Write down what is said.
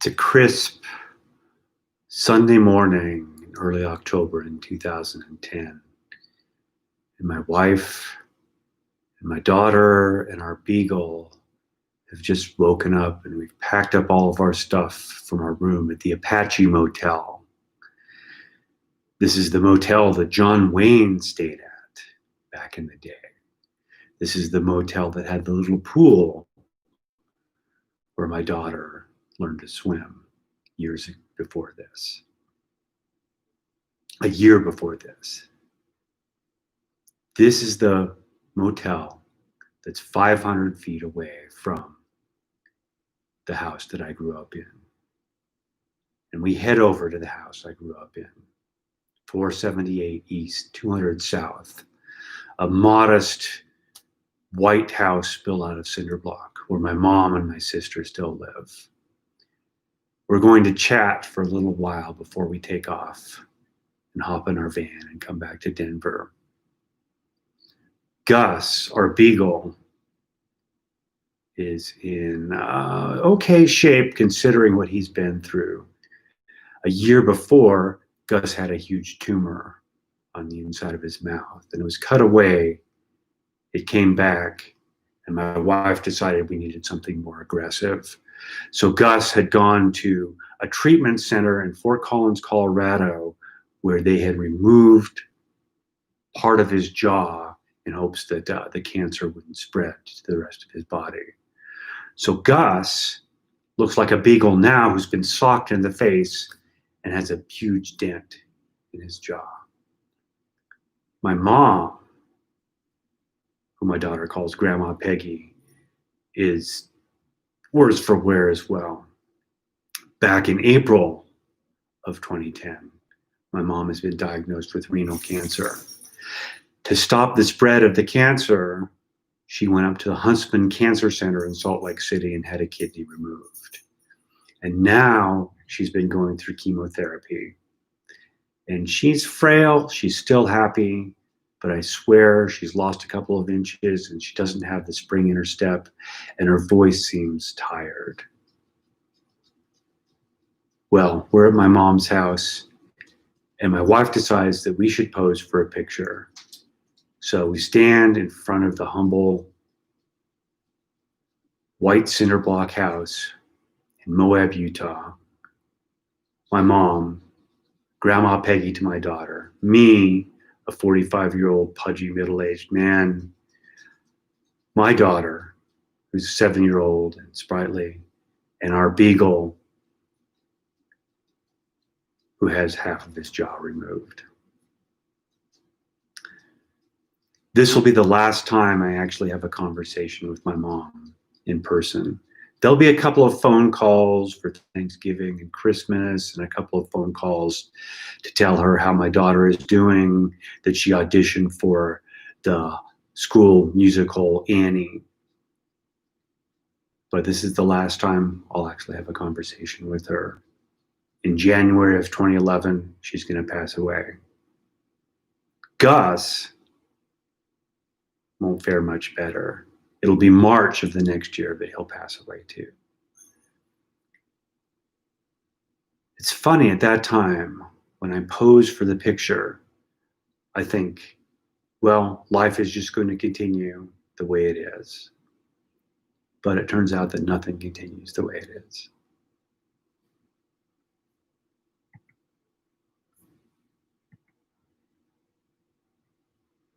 It's a crisp Sunday morning in early October in 2010. And my wife and my daughter and our beagle have just woken up, and we've packed up all of our stuff from our room at the Apache Motel. This is the motel that John Wayne stayed at back in the day. This is the motel that had the little pool where my daughter learned to swim years before this. A year before this. This is the motel that's 500 feet away from the house that I grew up in. And we head over to the house I grew up in, 478 East, 200 South, a modest white house built out of cinder block where my mom and my sister still live. We're going to chat for a little while before we take off and hop in our van and come back to Denver. Gus, our beagle, is in okay shape considering what he's been through. A year before, Gus had a huge tumor on the inside of his mouth, and it was cut away. It came back, and my wife decided we needed something more aggressive. So Gus had gone to a treatment center in Fort Collins, Colorado, where they had removed part of his jaw in hopes that the cancer wouldn't spread to the rest of his body. So Gus looks like a beagle now who's been socked in the face and has a huge dent in his jaw. My mom, who my daughter calls Grandma Peggy, is worse for wear as well. Back in April of 2010, my mom has been diagnosed with renal cancer. To stop the spread of the cancer, she went up to the Huntsman Cancer Center in Salt Lake City and had a kidney removed. And now she's been going through chemotherapy. And she's frail, she's still happy, but I swear she's lost a couple of inches and she doesn't have the spring in her step and her voice seems tired. Well, we're at my mom's house and my wife decides that we should pose for a picture. So we stand in front of the humble white cinder block house in Moab, Utah. My mom, Grandma Peggy to my daughter, me, a 45-year-old pudgy middle-aged man, my daughter, who's a 7-year-old and sprightly, and our beagle, who has half of his jaw removed. This will be the last time I actually have a conversation with my mom in person. There'll be a couple of phone calls for Thanksgiving and Christmas and a couple of phone calls to tell her how my daughter is doing, that she auditioned for the school musical Annie. But this is the last time I'll actually have a conversation with her. In January of 2011, she's going to pass away. Gus won't fare much better. It'll be March of the next year, but he'll pass away too. It's funny, at that time, when I pose for the picture, I think, well, life is just going to continue the way it is. But it turns out that nothing continues the way it is.